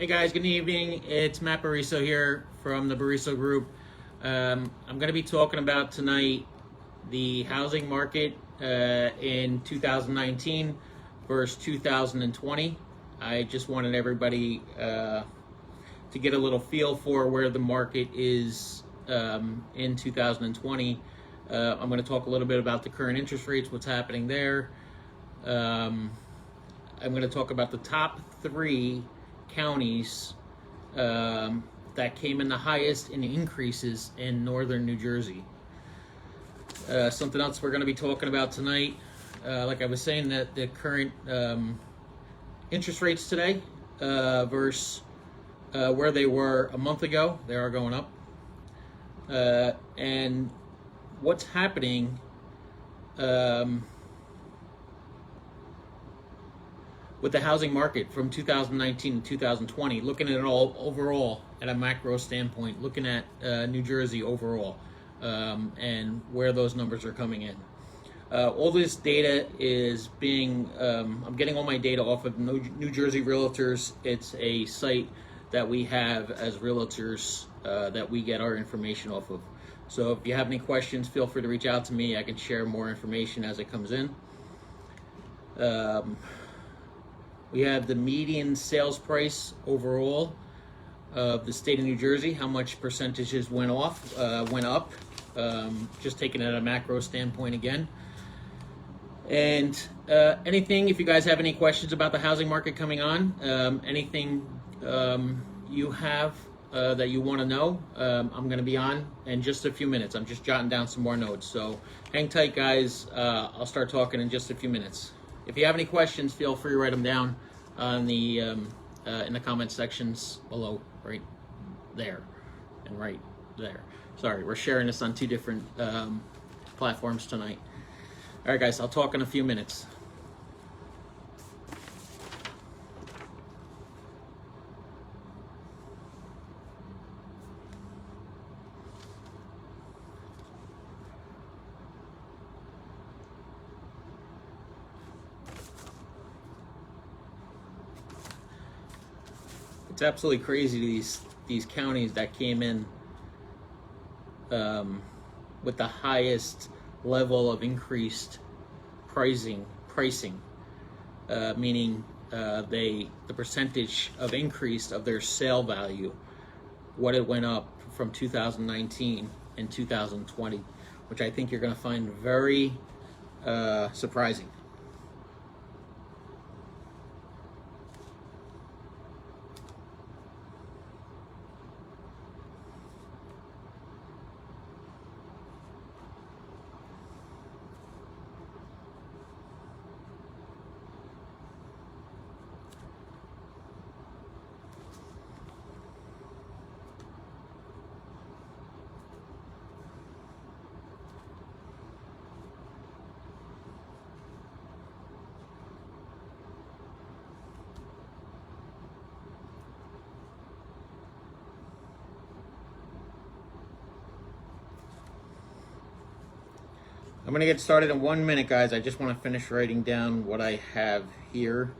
Hey guys, good evening. It's Matt Bariso here from the Bariso Group. I'm going to be talking about tonight the housing market in 2019 versus 2020. I just wanted everybody to get a little feel for where the market is in 2020. I'm going to talk a little bit about the current interest rates, what's happening there. I'm going to talk about the top 3 counties that came in the highest in increases in northern New Jersey. Something else we're going to be talking about tonight, like I was saying, that the current interest rates today versus where they were a month ago. They are going up. And what's happening with the housing market from 2019 to 2020, looking at it all overall at a macro standpoint, looking at New Jersey overall, and where those numbers are coming in. All this data is being, I'm getting all my data off of New Jersey Realtors. It's a site that we have as realtors that we get our information off of. So if you have any questions, feel free to reach out to me. I can share more information as it comes in. We have the median sales price overall of the state of New Jersey, how much percentages went up, just taking it at a macro standpoint again. And anything, if you guys have any questions about the housing market coming on, anything you have that you want to know, I'm going to be on in just a few minutes. I'm just jotting down some more notes. So hang tight, guys. I'll start talking in just a few minutes. If you have any questions, feel free to write them down on the in the comment sections below, right there and right there. Sorry, we're sharing this on 2 different platforms tonight. All right, guys, I'll talk in a few minutes. It's absolutely crazy, these counties that came in with the highest level of increased pricing, meaning the percentage of increase of their sale value, what it went up from 2019 and 2020, which I think you're going to find very surprising. I'm going to get started in 1 minute, guys. I just want to finish writing down what I have here.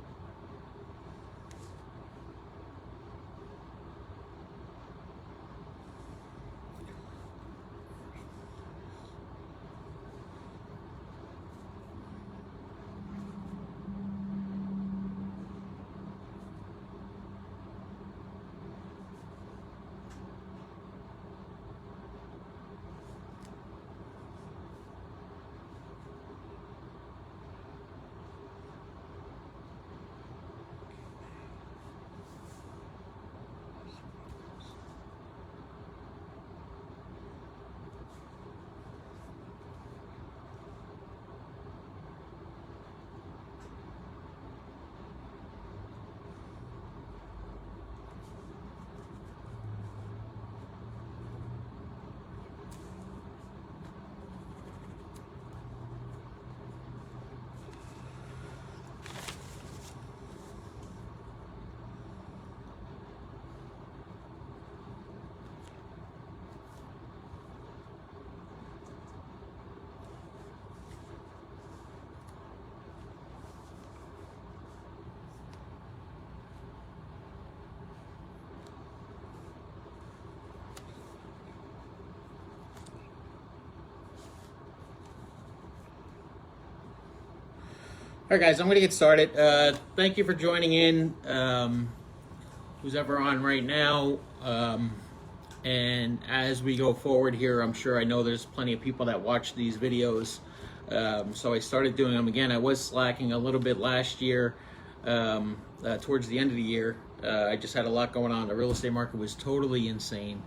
All right, guys, I'm going to get started. Thank you for joining in, who's ever on right now. And as we go forward here, I know there's plenty of people that watch these videos. So I started doing them again. I was slacking a little bit last year, towards the end of the year. I just had a lot going on. The real estate market was totally insane.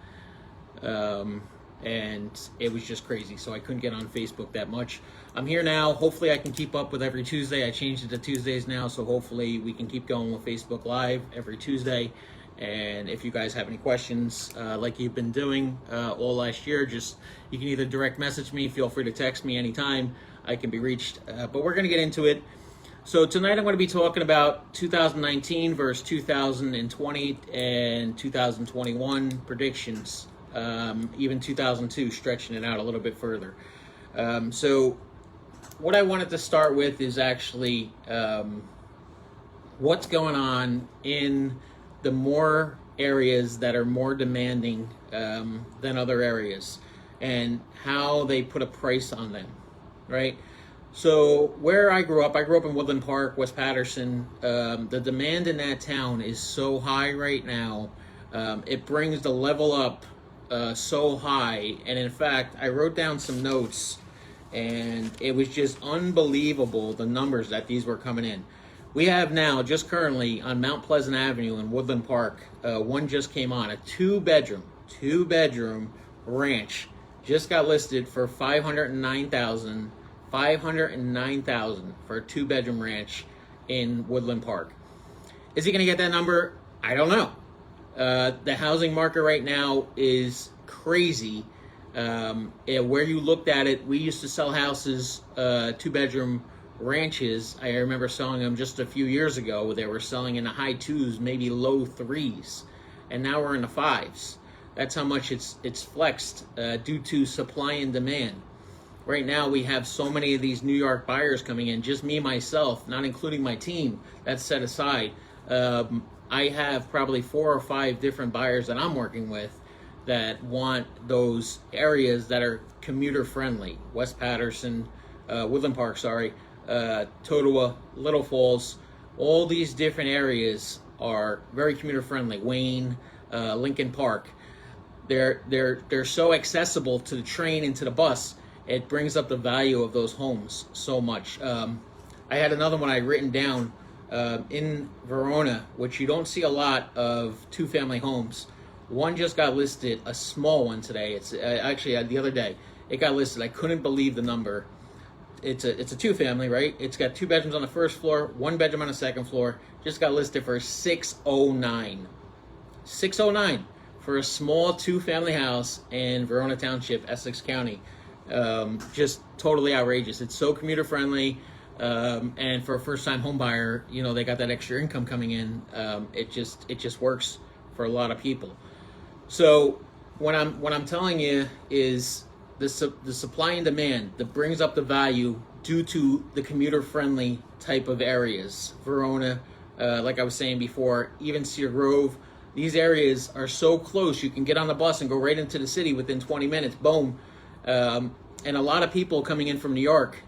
And it was just crazy, so I couldn't get on Facebook that much. I'm here now. Hopefully I can keep up with every Tuesday. I changed it to Tuesdays now, so hopefully we can keep going with Facebook Live every Tuesday. And if you guys have any questions, like you've been doing all last year, you can either direct message me, feel free to text me anytime. I can be reached, but we're going to get into it. So tonight I'm going to be talking about 2019 versus 2020 and 2021 predictions. Even 2002, stretching it out a little bit further. So what I wanted to start with is actually what's going on in the more areas that are more demanding than other areas, and how they put a price on them, right? So where I grew up in Woodland Park, West Patterson. The demand in that town is so high right now. It brings the level up so high, and in fact I wrote down some notes, and it was just unbelievable the numbers that these were coming in. We have now, just currently on Mount Pleasant Avenue in Woodland Park, one just came on, a two bedroom ranch, just got listed for $509,000 for a 2-bedroom ranch in Woodland Park. Is he going to get that number? I don't know. The housing market right now is crazy. Where you looked at it, we used to sell houses, 2-bedroom ranches. I remember selling them just a few years ago. They were selling in the high 2s, maybe low 3s, and now we're in the 5s. That's how much it's flexed due to supply and demand. Right now we have so many of these New York buyers coming in, just me, myself, not including my team, that's set aside. I have probably 4 or 5 different buyers that I'm working with that want those areas that are commuter friendly. West Patterson, Woodland Park, Totowa, Little Falls, all these different areas are very commuter friendly. Wayne, Lincoln Park, they're so accessible to the train and to the bus. It brings up the value of those homes so much. I had another one I had written down in Verona, which you don't see a lot of 2-family homes. One just got listed, a small one today. It's actually the other day it got listed. I couldn't believe the number. It's a 2-family, right? It's got 2 bedrooms on the first floor, 1 bedroom on the second floor. Just got listed for $609. $609 for a small 2-family house in Verona Township, Essex County. Just totally outrageous. It's so commuter friendly, and for a first-time home buyer, they got that extra income coming in. It just works for a lot of people. So what I'm telling you is the supply and demand that brings up the value due to the commuter friendly type of areas. Verona, like I was saying before, even Cedar Grove. These areas are so close. You can get on the bus and go right into the city within 20 minutes. Boom. And a lot of people coming in from New York,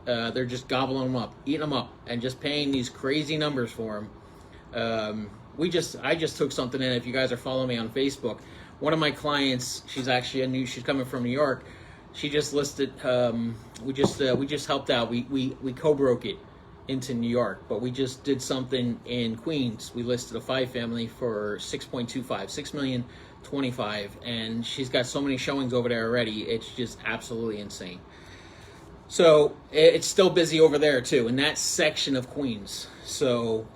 they're just gobbling them up, eating them up, and just paying these crazy numbers for them. I just took something in. If you guys are following me on Facebook, one of my clients, she's coming from New York. She just listed. We just helped out. We co-broke it into New York, but we just did something in Queens. We listed a 5-family for 6.25, $6,025,000, and she's got so many showings over there already. It's just absolutely insane. So it's still busy over there too, in that section of Queens. So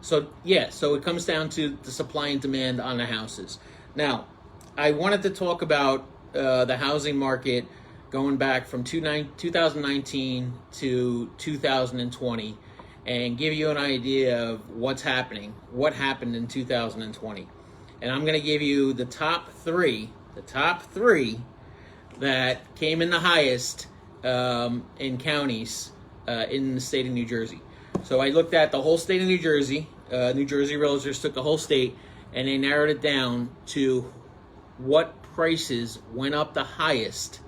it comes down to the supply and demand on the houses. Now, I wanted to talk about the housing market going back from 2019 to 2020, and give you an idea of what's happening, what happened in 2020. And I'm going to give you the top three that came in the highest in counties in the state of New Jersey. So I looked at the whole state of New Jersey. New Jersey Realtors took the whole state, and they narrowed it down to what prices went up the highest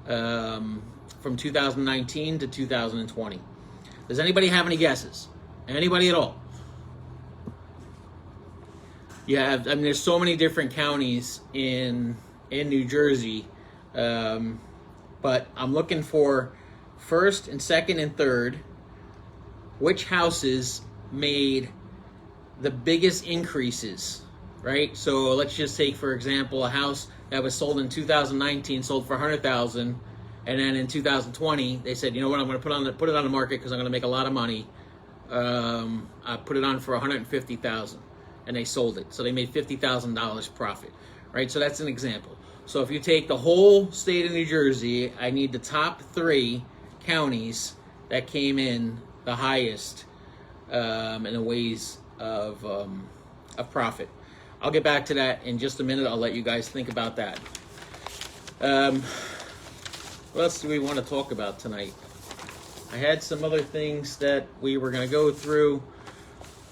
from 2019 to 2020. Does anybody have any guesses? Anybody at all? You have, I mean, there's so many different counties in New Jersey, but I'm looking for first and second and third. Which houses made the biggest increases, right? So let's just take, for example, a house that was sold in 2019 sold for $100,000, and then in 2020 they said, you know what, I'm going to put it on the market because I'm going to make a lot of money. I put it on for $150,000, and they sold it, so they made $50,000 profit, right? So that's an example. So if you take the whole state of New Jersey, I need the top 3 counties that came in the highest in the ways of profit. I'll get back to that in just a minute. I'll let you guys think about that. What else do we want to talk about tonight? I had some other things that we were going to go through,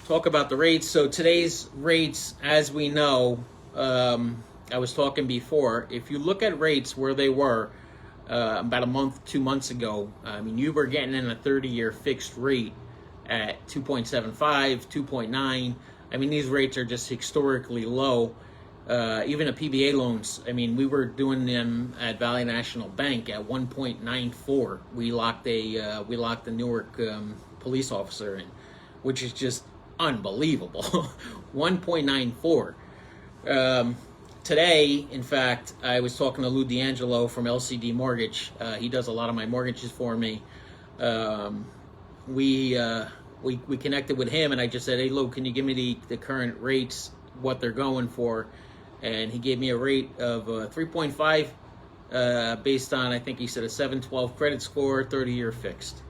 talk about the rates. So today's rates, as we know, I was talking before, if you look at rates where they were about a month, 2 months ago, I mean, you were getting in a 30-year fixed rate at 2.75, 2.9. I mean, these rates are just historically low. Even the PBA loans, I mean, we were doing them at Valley National Bank at 1.94. We locked the Newark police officer in, which is just unbelievable. 1.94. Today, in fact, I was talking to Lou D'Angelo from LCD Mortgage. He does a lot of my mortgages for me. We connected with him, and I just said, hey, Lou, can you give me the current rates, what they're going for? And he gave me a rate of 3.5 based on, I think he said, a 712 credit score, 30-year fixed.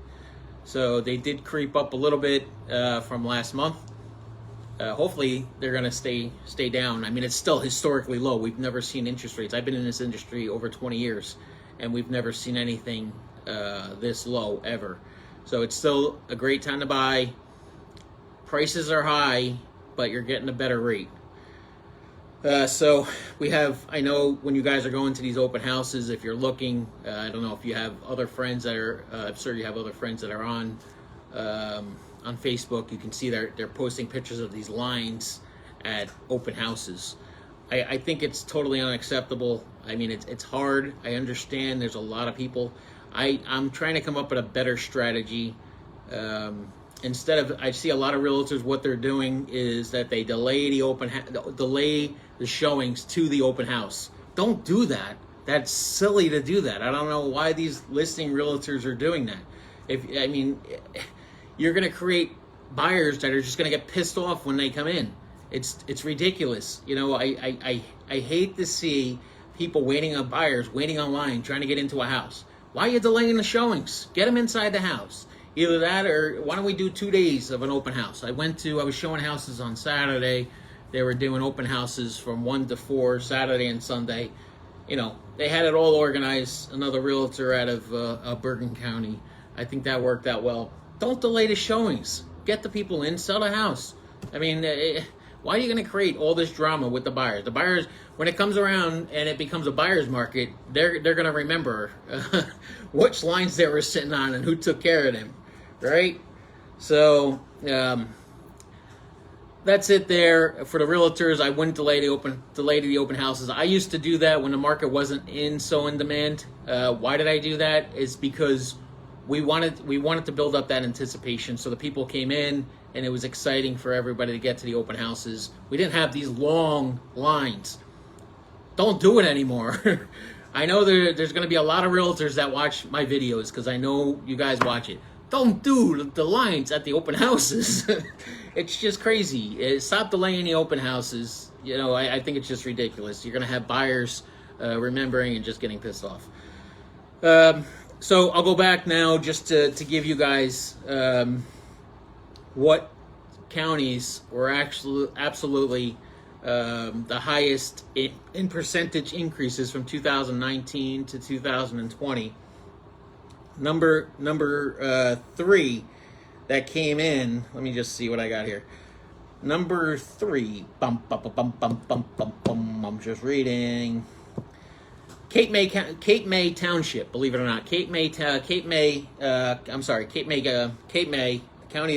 So they did creep up a little bit from last month. Hopefully they're going to stay down. I mean, it's still historically low. We've never seen interest rates. I've been in this industry over 20 years, and we've never seen anything this low ever. So it's still a great time to buy. Prices are high, but you're getting a better rate. So we have, I know when you guys are going to these open houses, if you're looking, I don't know if you have other friends that are, I'm sure you have other friends that are on Facebook. You can see they're posting pictures of these lines at open houses. I think it's totally unacceptable. I mean, it's hard. I understand there's a lot of people. I'm trying to come up with a better strategy. Instead of, I see a lot of realtors, what they're doing is that they delay the showings to the open house. Don't do that. That's silly to do that. I don't know why these listing realtors are doing that. You're going to create buyers that are just going to get pissed off when they come in. It's ridiculous. You know, I hate to see people waiting on buyers, waiting online, trying to get into a house. Why are you delaying the showings? Get them inside the house. Either that, or why don't we do 2 days of an open house? I was showing houses on Saturday. They were doing open houses from 1 to 4, Saturday and Sunday. You know, they had it all organized. Another realtor out of Bergen County. I think that worked out well. Don't delay the showings. Get the people in, sell the house. I mean, why are you going to create all this drama with the buyers? The buyers, when it comes around and it becomes a buyer's market, they're going to remember which lines they were sitting on and who took care of them, right? So that's it there for the realtors. I wouldn't delay the open houses. I used to do that when the market wasn't so in demand. Why did I do that? Is because we wanted to build up that anticipation, so the people came in and it was exciting for everybody to get to the open houses. We didn't have these long lines. Don't do it anymore. I know there's going to be a lot of realtors that watch my videos because I know you guys watch it. Don't do the lines at the open houses. It's just crazy. Stop delaying the open houses. You know, I think it's just ridiculous. You're going to have buyers remembering and just getting pissed off. So I'll go back now just to give you guys what counties were absolutely the highest in percentage increases from 2019 to 2020. Number 3 that came in. Let me just see what I got here. Number 3. I'm just reading. Cape May Township, believe it or not, Cape May, County of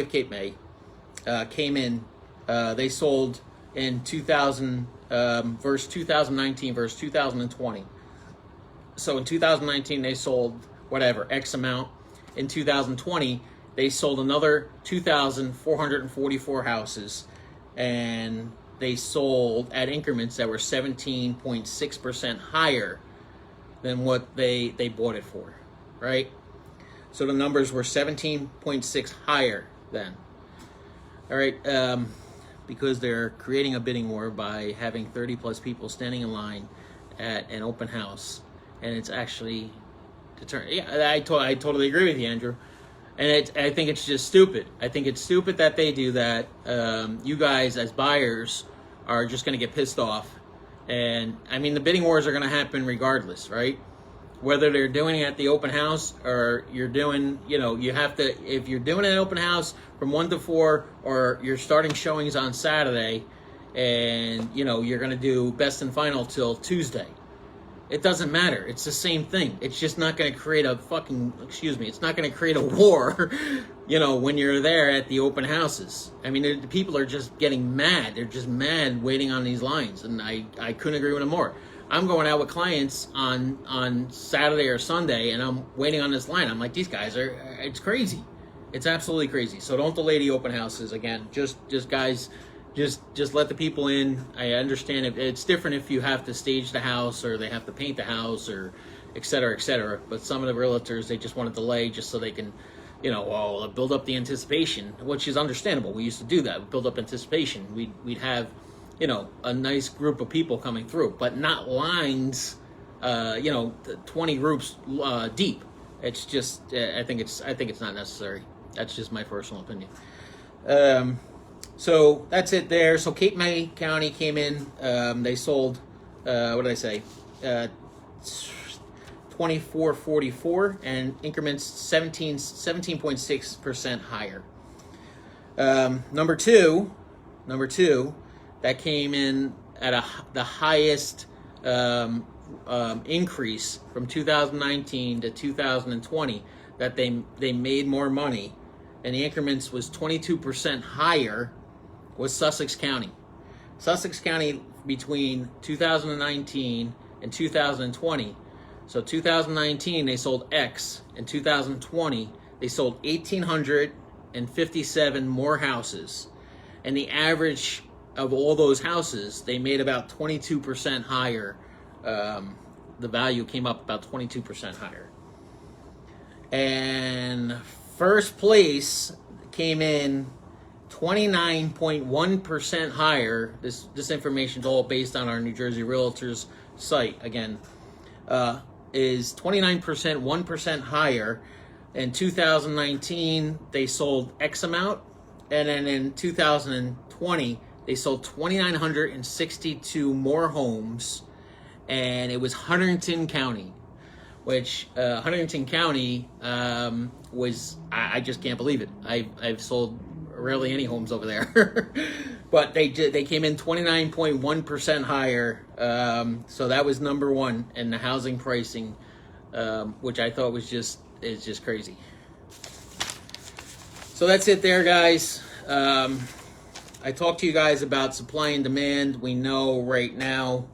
Cape May, came in. They sold in 2000 versus 2019 versus 2020. So in 2019 they sold whatever X amount. In 2020 they sold another 2,444 houses, and they sold at increments that were 17.6% higher than what they bought it for, right? So the numbers were 17.6 higher then. All right, because they're creating a bidding war by having 30 plus people standing in line at an open house, and it's actually determined. Yeah, I totally agree with you, Andrew. And I think it's just stupid. I think it's stupid that they do that. You guys, as buyers, are just going to get pissed off. And, I mean, the bidding wars are going to happen regardless, right? Whether they're doing it at the open house or you're doing, you have to, if you're doing an open house from 1 to 4, or you're starting showings on Saturday, and, you're going to do best and final till Tuesday. It doesn't matter. It's the same thing. It's just not going to create it's not going to create a war, when you're there at the open houses. I mean, the people are just getting mad. They're just mad waiting on these lines, and I couldn't agree with them more. I'm going out with clients on Saturday or Sunday, and I'm waiting on this line. I'm like, these guys it's crazy. It's absolutely crazy. So don't delay the open houses. Again, just guys, just let the people in. I understand it's different if you have to stage the house or they have to paint the house or et cetera, et cetera. But some of the realtors, they just want to delay just so they can, build up the anticipation, which is understandable. We used to do that. We build up anticipation. We'd have, a nice group of people coming through, but not lines, 20 groups deep. It's just, I think it's not necessary. That's just my personal opinion. So that's it there. So Cape May County came in. They sold, what did I say? 2444, and increments 17.6% higher. Number two, that came in at the highest increase from 2019 to 2020, that they made more money, and the increments was 22% higher, was Sussex County. Sussex County between 2019 and 2020. So 2019 they sold X, in 2020 they sold 1,857 more houses, and the average of all those houses, they made about 22% higher. The value came up about 22% higher. And first place came in 29.1% higher. This information is all based on our New Jersey Realtors site. Again, is 29%, 1% higher. In 2019, they sold X amount, and then in 2020, they sold 2,962 more homes, and it was Huntington County, which Huntington County was, I just can't believe it. I've sold rarely any homes over there, but they came in 29.1% higher. So that was number one in the housing pricing, which I thought is just crazy. So that's it there, guys. I talked to you guys about supply and demand. We know right now,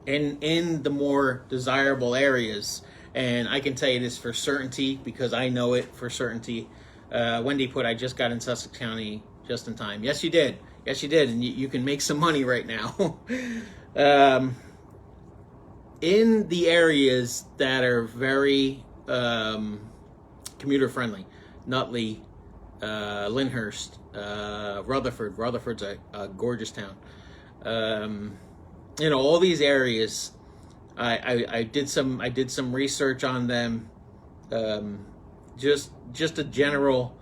in the more desirable areas, and I can tell you this for certainty because I know it for certainty. Wendy put, I just got in Sussex County just in time. Yes, you did. Yes, you did. And you can make some money right now. In the areas that are very commuter friendly, Nutley, Lyndhurst, Rutherford. Rutherford's a gorgeous town. All these areas, I did some research on them. Just a general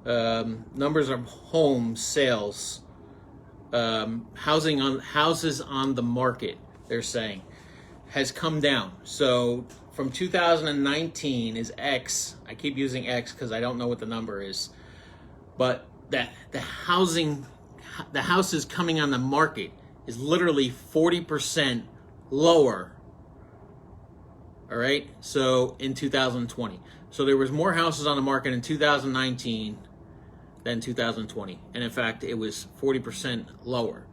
numbers of home sales, houses on the market, they're saying, has come down. So from 2019 is X. I keep using X because I don't know what the number is, but that the houses coming on the market is literally 40% lower. All right, so in 2020. So there was more houses on the market in 2019 than 2020. And in fact, it was 40% lower.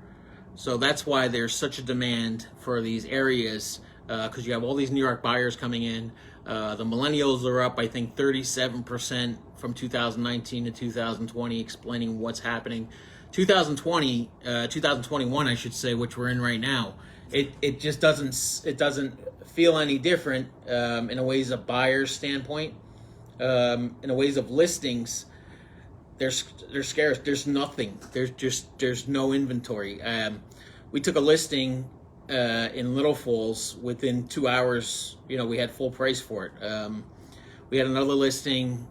So that's why there's such a demand for these areas, because you have all these New York buyers coming in. The millennials are up, I think, 37% from 2019 to 2020, explaining what's happening. 2021, I should say, which we're in right now, it just doesn't feel any different in a ways of buyers standpoint. In a ways of listings, they're scarce. There's nothing. There's no inventory. We took a listing in Little Falls within 2 hours. We had full price for it. We had another listing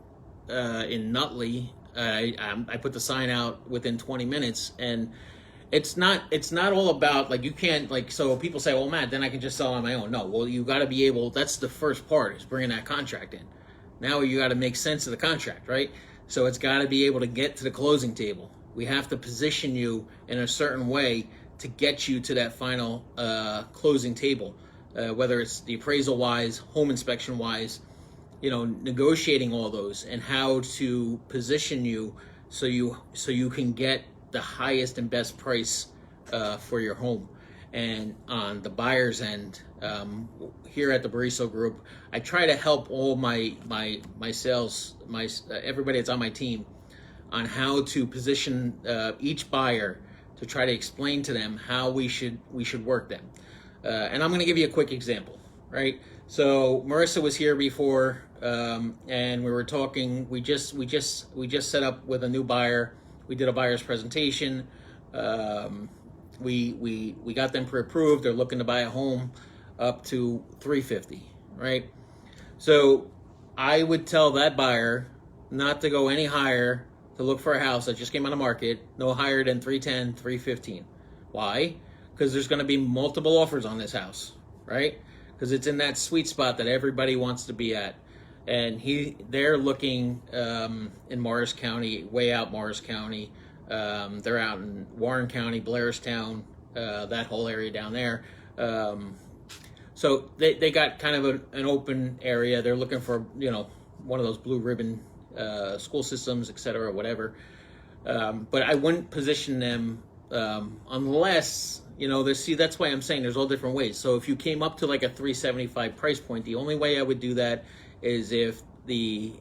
in Nutley. I put the sign out within 20 minutes, and it's not all about, like, you can't, like, so people say, well, Matt, then I can just sell on my own. No, well, you got to be able. That's the first part, is bringing that contract in. Now you got to make sense of the contract, right? So it's got to be able to get to the closing table. We have to position you in a certain way to get you to that final closing table, whether it's the appraisal wise, home inspection wise, negotiating all those, and how to position you so you can get the highest and best price for your home. And on the buyer's end, here at the Bariso Group, I try to help all my sales, everybody that's on my team, on how to position each buyer, to try to explain to them how we should work them. And I'm going to give you a quick example, right? So Marissa was here before, and we were talking. We just set up with a new buyer. We did a buyer's presentation. We got them pre-approved. They're looking to buy a home up to $350, right? So I would tell that buyer not to go any higher, to look for a house that just came on the market, no higher than $310, $315. Why? Because there's going to be multiple offers on this house, right? Because it's in that sweet spot that everybody wants to be at. And they're looking in Morris County, way out Morris County. They're out in Warren County, Blairstown, that whole area down there. So they got kind of an open area. They're looking for, one of those blue ribbon school systems, et cetera, whatever. But I wouldn't position them unless, that's why I'm saying there's all different ways. So if you came up to like a $375 price point, the only way I would do that is if the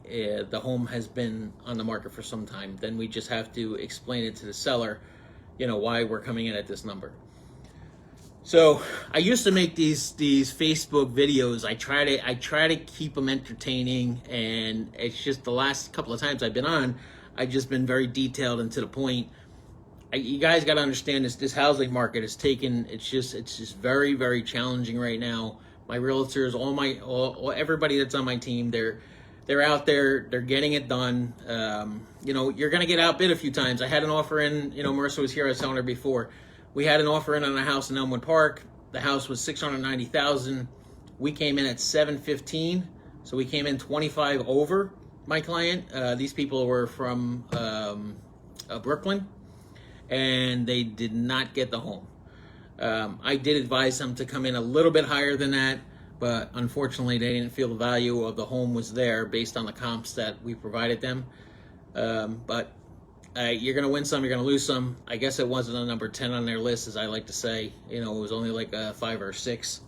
home has been on the market for some time. Then we just have to explain it to the seller, why we're coming in at this number. So I used to make these Facebook videos. I try to keep them entertaining, and it's just the last couple of times I've been on, I've just been very detailed and to the point. You guys got to understand this housing market is it's just very, very challenging right now. My realtors, everybody that's on my team, they're out there, they're getting it done. You're going to get outbid a few times. I had an offer in, Marissa was here, I was telling her before. We had an offer in on a house in Elmwood Park. The house was $690,000. We came in at $715,000. So we came in 25 over my client. These people were from Brooklyn, and they did not get the home. I did advise them to come in a little bit higher than that, but unfortunately they didn't feel the value of the home was there based on the comps that we provided them. But you're going to win some, you're going to lose some. I guess it wasn't a number 10 on their list, as I like to say. It was only like a 5 or 6.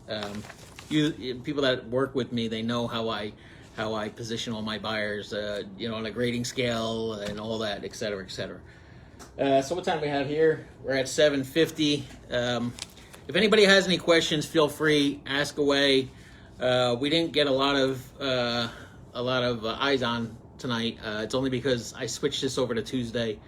People that work with me, they know how I position all my buyers, on a grading scale and all that, et cetera, et cetera. So what time do we have here? We're at 7:50. If anybody has any questions, feel free, ask away. We didn't get a lot of eyes on tonight. It's only because I switched this over to Tuesday.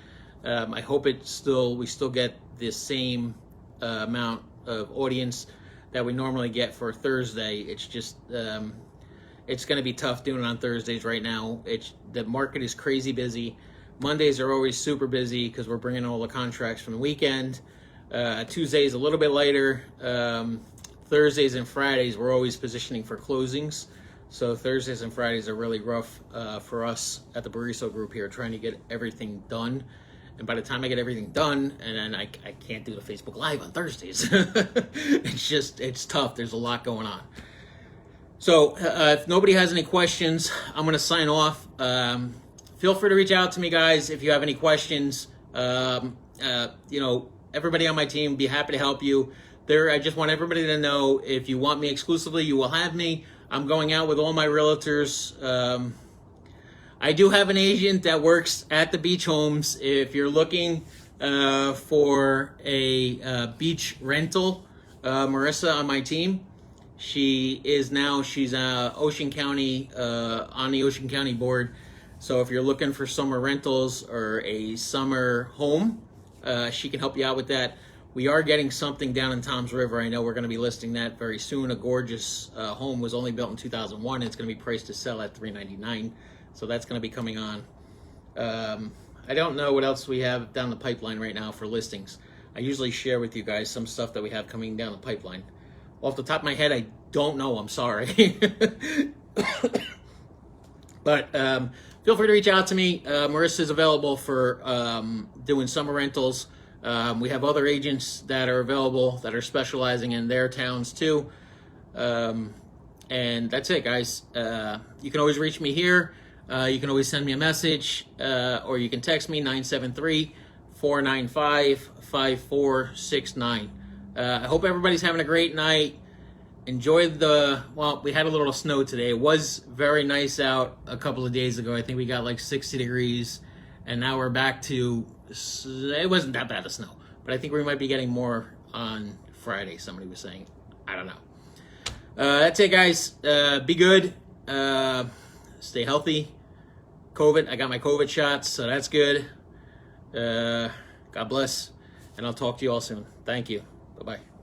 I hope we still get the same amount of audience that we normally get for Thursday. It's just it's going to be tough doing it on Thursdays right now. The market is crazy busy. Mondays are always super busy because we're bringing all the contracts from the weekend. Tuesdays a little bit later. Thursdays and Fridays we're always positioning for closings. So Thursdays and Fridays are really rough for us at the Bariso Group here, trying to get everything done. and by the time I get everything done, and then I can't do the Facebook Live on Thursdays. It's tough. There's a lot going on. So if nobody has any questions, I'm going to sign off. Feel free to reach out to me, guys, if you have any questions. Everybody on my team be happy to help you. I just want everybody to know, if you want me exclusively, you will have me. I'm going out with all my realtors. I do have an agent that works at the beach homes. If you're looking for a beach rental, Marissa on my team, she's Ocean County, on the Ocean County board. So if you're looking for summer rentals or a summer home, she can help you out with that. We are getting something down in Toms River. I know we're going to be listing that very soon. A gorgeous home, was only built in 2001. It's going to be priced to sell at $399. So that's going to be coming on. I don't know what else we have down the pipeline right now for listings. I usually share with you guys some stuff that we have coming down the pipeline. Off the top of my head, I don't know. I'm sorry. But feel free to reach out to me. Marissa is available for doing summer rentals. We have other agents that are available that are specializing in their towns too. And that's it, guys. You can always reach me here. You can always send me a message, or you can text me 973-495-5469. I hope everybody's having a great night. Enjoy we had a little snow today. It was very nice out a couple of days ago. I think we got like 60 degrees, and now we're back to, it wasn't that bad of snow, but I think we might be getting more on Friday, somebody was saying. I don't know. That's it, guys. Be good. Stay healthy. I got my COVID shots, so that's good. God bless, and I'll talk to you all soon. Thank you. Bye-bye.